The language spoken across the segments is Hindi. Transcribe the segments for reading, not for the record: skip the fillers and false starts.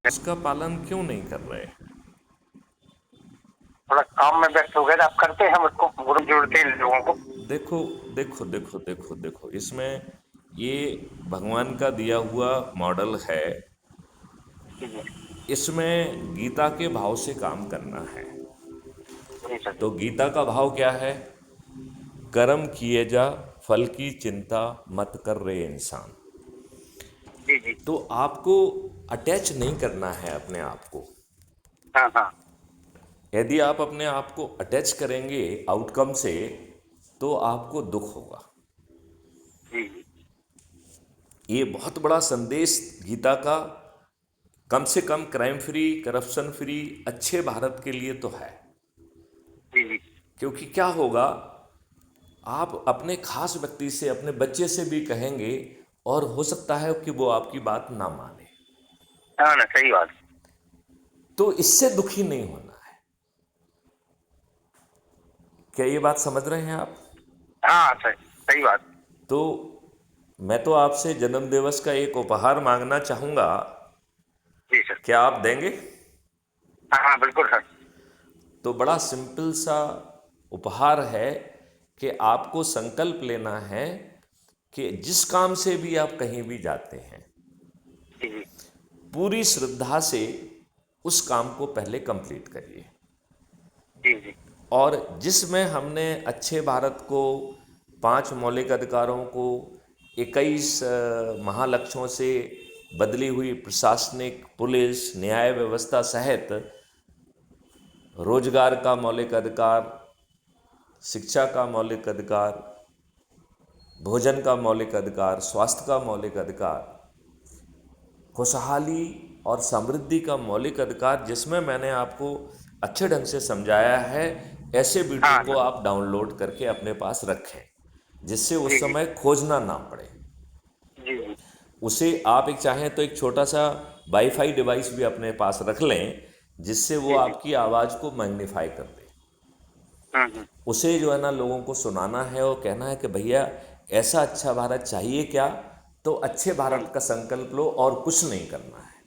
उसका पालन क्यों नहीं कर रहे? थोड़ा काम में व्यस्त हो गए थे। आप करते हैं मुझको ग्रुप जोड़ते हैं लोगों को। देखो देखो देखो देखो देखो, इसमें ये भगवान का दिया हुआ मॉडल है। जी जी। इसमें गीता के भाव से काम करना है। जी सर जी। तो गीता का भाव क्या है? कर्म किए जा, फल की चिंता मत कर रे इंसान। जी जी। तो आपको अटैच नहीं करना है अपने आप को। हाँ हाँ। यदि आप अपने आप को अटैच करेंगे आउटकम से, तो आपको दुख होगा। जी जी। ये बहुत बड़ा संदेश गीता का, कम से कम क्राइम फ्री, करप्शन फ्री, अच्छे भारत के लिए तो है। जी जी। क्योंकि क्या होगा, आप अपने खास व्यक्ति से, अपने बच्चे से भी कहेंगे और हो सकता है कि वो आपकी बात ना माने। हाँ ना, सही बात। तो इससे दुखी नहीं होना है। क्या ये बात समझ रहे हैं आप? हाँ सही, सही बात। तो मैं तो आपसे जन्मदिवस का एक उपहार मांगना चाहूंगा। जी सर। क्या आप देंगे? हाँ हाँ बिल्कुल सर। तो बड़ा सिंपल सा उपहार है कि आपको संकल्प लेना है कि जिस काम से भी आप कहीं भी जाते हैं, जी जी। पूरी श्रद्धा से उस काम को पहले कंप्लीट करिए। जी जी। और जिसमें हमने अच्छे भारत को, 5 मौलिक अधिकारों को, 21 महालक्ष्यों से बदली हुई प्रशासनिक, पुलिस, न्याय व्यवस्था सहित रोजगार का मौलिक अधिकार, शिक्षा का मौलिक अधिकार, भोजन का मौलिक अधिकार, स्वास्थ्य का मौलिक अधिकार, खुशहाली और समृद्धि का मौलिक अधिकार, जिसमें मैंने आपको अच्छे ढंग से समझाया है, ऐसे वीडियो हाँ को सर। आप डाउनलोड करके अपने पास रखें, जिससे जी उस जी। समय खोजना ना पड़े। जी जी। उसे आप एक चाहें तो एक छोटा सा वाईफाई डिवाइस भी अपने पास रख लें, जिससे वो जी जी। आपकी आवाज़ को मैग्नीफाई कर दे। हम्म। उसे जो है ना, लोगों को सुनाना है और कहना है कि भैया, ऐसा अच्छा भारत चाहिए क्या? तो अच्छे हम्म। भारत का संकल्प लो और कुछ नहीं करना है।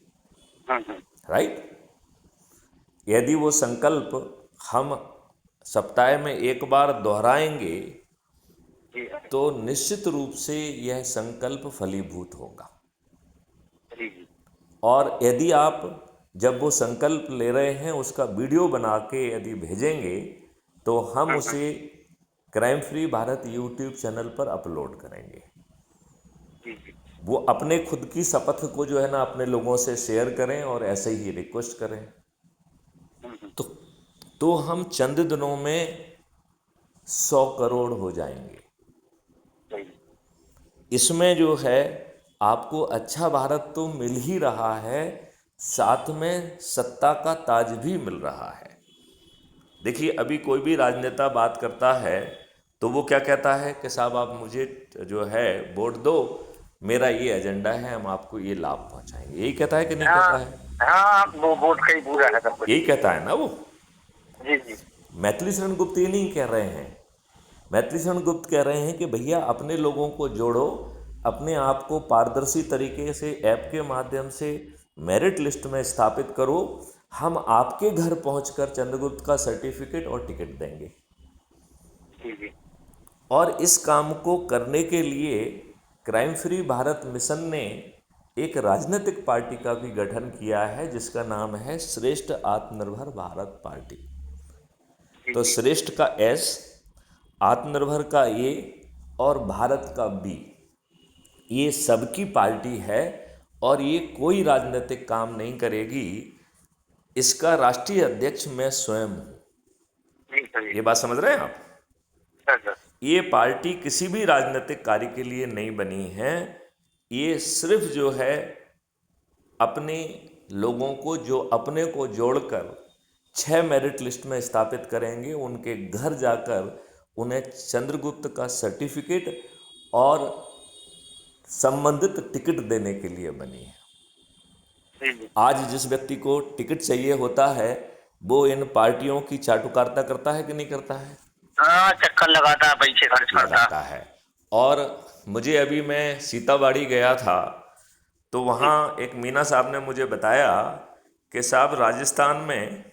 हम्म। राइट? यदि वो संकल्प हम सप्ताह में एक बार दोहराएंगे, जी तो निश्चित रूप से यह संकल्प फलीभूत होगा। जी। जी। और यदि आप जब वो संकल्प ले रहे हैं उसका वीडियो बना के यदि भेजेंगे, तो हम हम्म। उसे crime free Bharat YouTube channel पर अपलोड करेंगे। जी जी। वो अपने खुद की शपथ को जो है ना, अपने लोगों से शेयर करें और ऐसे ही रिक्वेस्ट करें। हम्म। तो तो हम चंद दिनों में 100 करोड़ हो जाएंगे। सही। इसमें जो है, आपको अच्छा भारत तो मिल ही रहा है, साथ में सत्ता का ताज भी मिल रहा है। देखिए, अभी कोई भी राजनेता बात करता है तो वो क्या कहता है कि साहब आप मुझे जो है वोट दो, मेरा ये एजेंडा है, हम आपको ये लाभ पहुंचाएंगे। यही कहता है कि नहीं हाँ कहता है? हाँ, वो वोट का ही पूरा है सब कुछ। यही कहता है ना वो। जी जी। मैथिली शरण गुप्त ये नहीं कह रहे हैं। मैथिली शरण गुप्त कह रहे हैं कि भैया, अपने लोगों को जोड़ो, अपने आप को पारदर्शी तरीके से ऐप के माध्यम से मेरिट लिस्ट में स्थापित करो। हम आपके घर पहुंचकर चंद्रगुप्त का सर्टिफिकेट और टिकट देंगे। जी जी। और इस काम को करने के लिए क्राइम फ्री भारत मिशन ने एक राजनीतिक पार्टी का भी गठन किया है, जिसका नाम है श्रेष्ठ आत्मनिर्भर भारत पार्टी। जी तो जी। श्रेष्ठ का एस, आत्मनिर्भर का ए और भारत का बी, ये सबकी पार्टी है। और ये कोई राजनीतिक काम नहीं करेगी। इसका राष्ट्रीय अध्यक्ष मैं स्वयं हूँ। जी सर जी। ये बात समझ रहे हैं आप? Sir sir. ये पार्टी किसी भी राजनीतिक कार्य के लिए नहीं बनी है। ये सिर्फ जो है, अपने लोगों को जो अपने को जोड़कर 6 मेरिट लिस्ट में स्थापित करेंगे, उनके घर जाकर उन्हें चंद्रगुप्त का सर्टिफिकेट और संबंधित टिकट देने के लिए बनी है। जी जी। आज जिस व्यक्ति को टिकट चाहिए होता है, वो इन पार्टियों की चाटुकारिता करता है कि नहीं करता है? हाँ, चक्कर लगाता, पैसे खर्च करता। लगाता है। और मुझे अभी, मैं सीताबाड़ी गया था, तो जी वहाँ एक मीना साहब ने मुझे बताया कि साहब राजस्थान में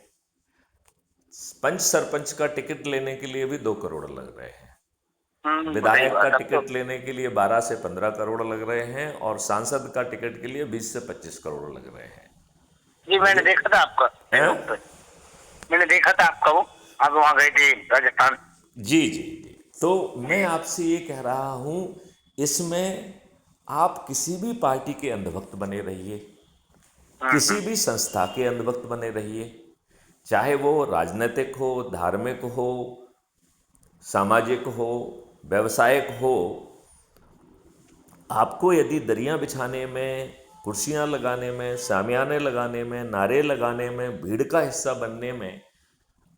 पंच सरपंच का टिकट लेने के लिए भी 2 करोड़ लग रहे हैं, बताइए विधायक का बात अब तो। टिकट लेने के लिए 12 से 15 करोड़ लग रहे हैं, और सांसद का टिकट के लिए 20 से 25 करोड़ लग रहे हैं। जी मैंने मुझे देखा था आपका हैं? फेसबुक पे, मैंने देखा था आपका वो, आप वहाँ गए थे राजस्थान। जी जी जी। तो मैं आपसे ये कह रहा हूँ, इसमें आप किसी भी पार्टी के अंधभक्त बने रहिए, किसी भी संस्था के अंधभक्त बने रहिए, चाहे वो राजनीतिक हो, धार्मिक हो, सामाजिक हो, व्यवसायिक हो। आपको यदि दरियां बिछाने में, कुर्सियां लगाने में, शामियाने लगाने में, नारे लगाने में, भीड़ का हिस्सा बनने में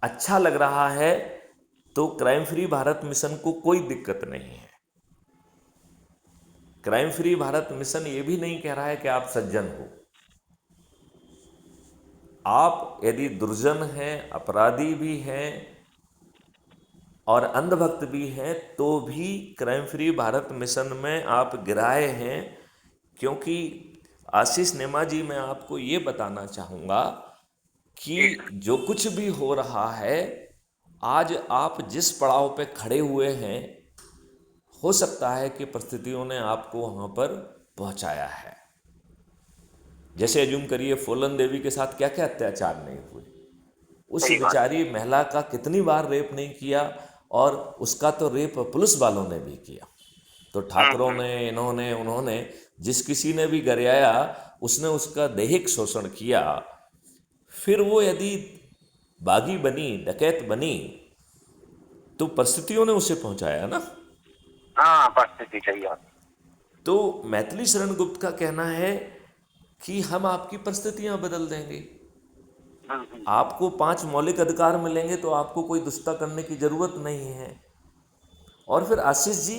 अच्छा लग रहा है, तो क्राइम फ्री भारत मिशन को कोई दिक्कत नहीं है। क्राइम फ्री भारत मिशन ये भी नहीं कह रहा है कि आप सज्जन हो। आप यदि दुर्जन हैं, अपराधी भी हैं और अंधभक्त भी हैं, तो भी क्राइम फ्री भारत मिशन में आप गिराए हैं। क्योंकि आशीष नेमा जी, मैं आपको ये बताना चाहूँगा कि जी जो कुछ भी हो रहा है, आज आप जिस पड़ाव पे खड़े हुए हैं, हो सकता है कि परिस्थितियों ने आपको वहाँ पर पहुँचाया है। जैसे अज्यूम करिए, फूलन देवी के साथ क्या क्या अत्याचार नहीं हुए, उस सही बात। बेचारी महिला का कितनी बार रेप नहीं किया, और उसका तो रेप पुलिस वालों ने भी किया। तो ठाकरों ने, इन्होंने, उन्होंने, जिस किसी ने भी गरियाया, उसने उसका दैहिक शोषण किया। फिर वो यदि बागी बनी, डकैत बनी, तो परिस्थितियों ने उसे पहुंचाया ना। हाँ परिस्थिति सही बात। तो मैथिली शरण गुप्त का कहना है कि हम आपकी परिस्थितियां बदल देंगे, आपको 5 मौलिक अधिकार मिलेंगे, तो आपको कोई दुष्टता करने की जरूरत नहीं है। और फिर आशीष जी,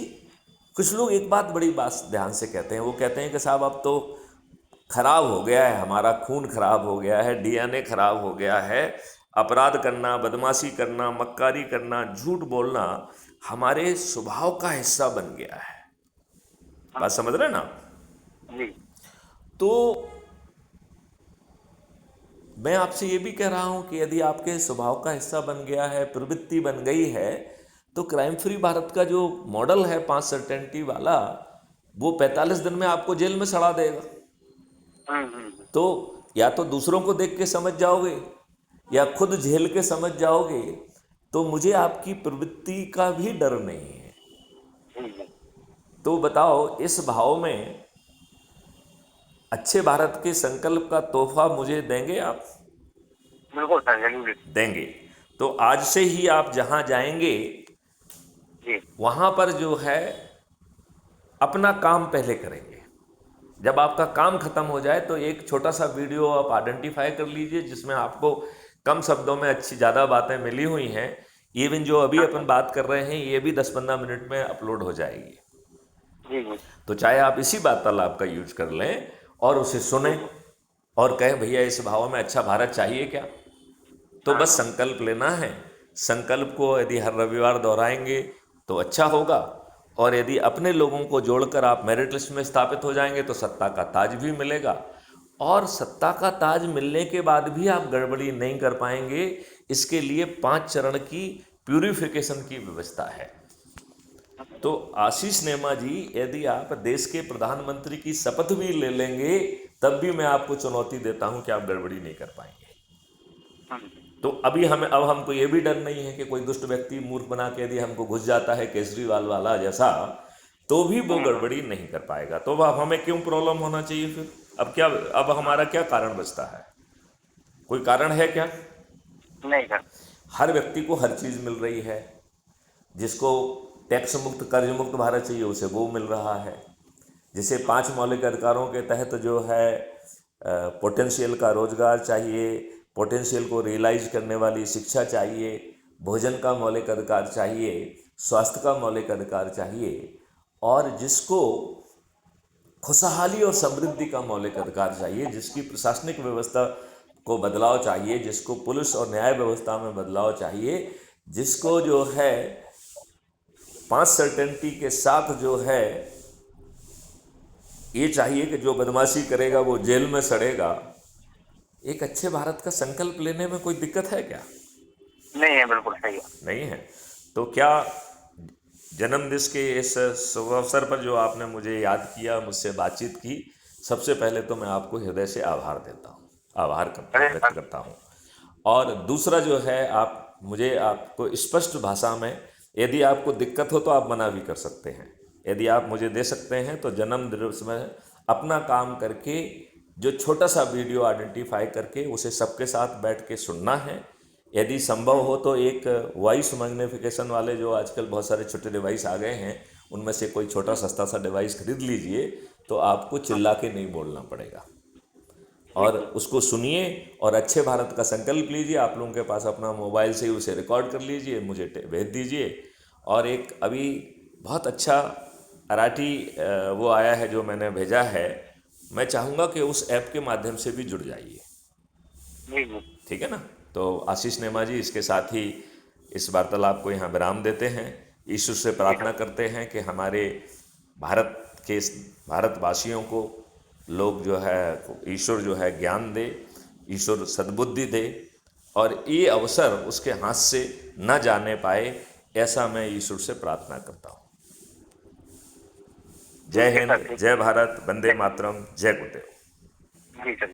कुछ लोग एक बड़ी बात ध्यान से कहते हैं, वो कहते हैं कि साहब अब तो खराब हो गया है, हमारा खून खराब हो गया है, डीएनए खराब हो गया है, अपराध करना, बदमाशी करना, मक्कारी करना, झूठ बोलना हमारे स्वभाव का हिस्सा बन गया है। बात समझ रहे ना? जी तो मैं आपसे ये भी कह रहा हूं कि यदि आपके स्वभाव का हिस्सा बन गया है, प्रवृत्ति बन गई है, तो क्राइम फ्री भारत का जो मॉडल है 5 सर्टेनिटी वाला, वो 45 दिन में आपको जेल में सड़ा देगा। तो या तो दूसरों को देख के समझ जाओगे, या खुद झेल के समझ जाओगे। तो मुझे आपकी प्रवृत्ति का भी डर नहीं है। तो बताओ, इस भाव में अच्छे भारत के संकल्प का तोहफा मुझे देंगे आप? बिल्कुल सर, जरूर। देंगे। तो आज से ही आप जहां जाएंगे, जी वहां पर जो है अपना काम पहले करेंगे। जब आपका काम खत्म हो जाए, तो एक छोटा सा वीडियो आप आइडेंटिफाई कर लीजिए, जिसमें आपको कम शब्दों में अच्छी ज़्यादा बातें मिली हुई हैं। इवन जो अभी अपन बात कर रहे हैं, ये भी 10-15 मिनट में अपलोड हो जाएगी। जी जी तो चाहे आप इसी वार्तालाप का यूज कर लें और उसे सुने और कहें, भैया इस भाव में अच्छा भारत चाहिए क्या? तो बस संकल्प लेना है। संकल्प को यदि हर रविवार दोहराएंगे तो अच्छा होगा, और यदि अपने लोगों को जोड़कर आप मेरिट लिस्ट में स्थापित हो जाएंगे, तो सत्ता का ताज भी मिलेगा। और सत्ता का ताज मिलने के बाद भी आप गड़बड़ी नहीं कर पाएंगे। इसके लिए 5 चरण की प्यूरिफिकेशन की व्यवस्था है। तो आशीष नेमा जी, यदि आप देश के प्रधानमंत्री की शपथ भी ले लेंगे, तब भी मैं आपको चुनौती देता हूं कि आप गड़बड़ी नहीं कर पाएंगे। तो अब हमको ये भी डर नहीं है कि कोई दुष्ट व्यक्ति मूर्ख बना के यदि हमको घुस जाता है केजरीवाल वाला जैसा, तो भी वो गड़बड़ी नहीं कर पाएगा। तो अब हमें क्यों प्रॉब्लम होना चाहिए फिर? अब हमारा क्या कारण बचता है? कोई कारण है क्या? नहीं सर। हर व्यक्ति को हर चीज़ मिल रही है। जिसको टैक्स मुक्त, कर्ज मुक्त भारत चाहिए, उसे वो मिल रहा है। जिसे 5 मौलिक अधिकारों के तहत जो है पोटेंशियल का रोजगार चाहिए, पोटेंशियल को रियलाइज करने वाली शिक्षा चाहिए, भोजन का मौलिक अधिकार चाहिए, स्वास्थ्य का मौलिक अधिकार चाहिए, और जिसको खुशहाली और समृद्धि का मौलिक अधिकार चाहिए, जिसकी प्रशासनिक व्यवस्था को बदलाव चाहिए, जिसको पुलिस और न्याय व्यवस्था में बदलाव चाहिए, जिसको जो है 5 सर्टेनिटी के साथ जो है ये चाहिए कि जो बदमाशी करेगा वो जेल में सड़ेगा। एक अच्छे भारत का संकल्प लेने में कोई दिक्कत है क्या? नहीं है, बिल्कुल सही है। नहीं है। तो क्या जन्मदिन के इस शुभ अवसर पर जो आपने मुझे याद किया, मुझसे बातचीत की, सबसे पहले तो मैं आपको हृदय से आभार देता हूँ, आभार करता अरे हूँ, व्यक्त करता हूँ। और दूसरा जो है, आप मुझे आपको स्पष्ट भाषा में, यदि आपको दिक्कत हो तो आप मना भी कर सकते हैं, यदि आप मुझे दे सकते हैं तो जन्मदिन में अपना काम करके जो छोटा सा वीडियो आइडेंटिफाई करके उसे सबके साथ बैठ के सुनना है। यदि संभव हो तो एक वॉइस मैग्निफिकेशन वाले जो आजकल बहुत सारे छोटे डिवाइस आ गए हैं, उनमें से कोई छोटा सस्ता सा डिवाइस खरीद लीजिए, तो आपको चिल्ला के नहीं बोलना पड़ेगा। ठीक और है। उसको सुनिए और अच्छे भारत का संकल्प लीजिए। आप लोगों के पास अपना मोबाइल से ही उसे रिकॉर्ड कर लीजिए, मुझे भेज दीजिए। और एक अभी बहुत अच्छा अराठी वो आया है जो मैंने भेजा है, मैं चाहूँगा कि उस ऐप के माध्यम से भी जुड़ जाइए। जी जी। ठीक है ना? तो आशीष नेमा जी, इसके साथ ही इस वार्तालाप को यहाँ विराम देते हैं। ईश्वर से ठीक है। प्रार्थना करते हैं कि हमारे भारत के भारतवासियों को लोग जो है, ईश्वर जो है ज्ञान दे, ईश्वर सद्बुद्धि दे, और ये अवसर उसके हाथ से न जाने पाए, ऐसा मैं ईश्वर से प्रार्थना करता हूँ। जय ठीक है हिंद, सर, ठीक जय भारत, वंदे है। मातरम, जय गुरुदेव। जी सर।